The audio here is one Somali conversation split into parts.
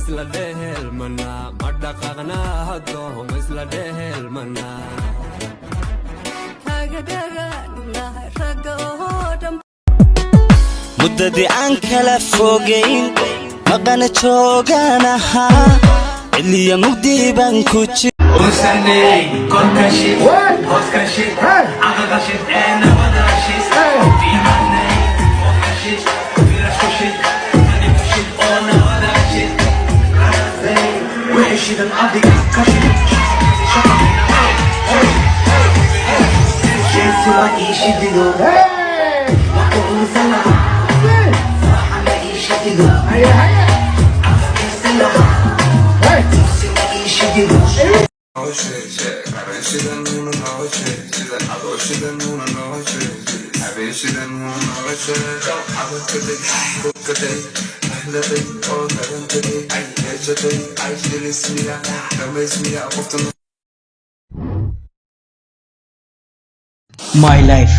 isla dhehelmana ma dhaqaaqna hadoon isla dhehelmana muddadii aan kala fogeyn maqana jooganaha ciliya mugdi baan ku jir وسني كل كشف هوس كشف عقل كشف انا بدر شيء في عني وكشف في رشيد انا كشف انا بدر شيء وحش اذا الارض كشف شيء يشددو وقول سنة صح ما يشددو يشددو My life,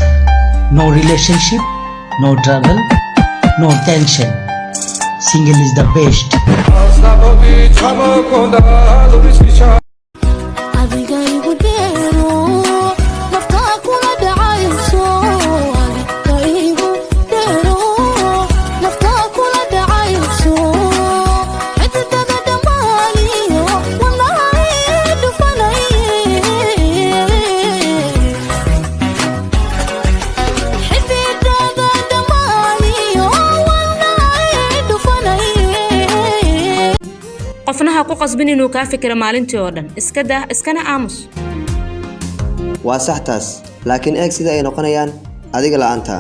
no relationship, no trouble, no tension. Single is the best. qofnaha ku qasbin inuu ka fikiro maalintii oo dhan iska daa iskana aamus waa sax taas laakiin eeg sida ay noqonayaan adiga la'aanta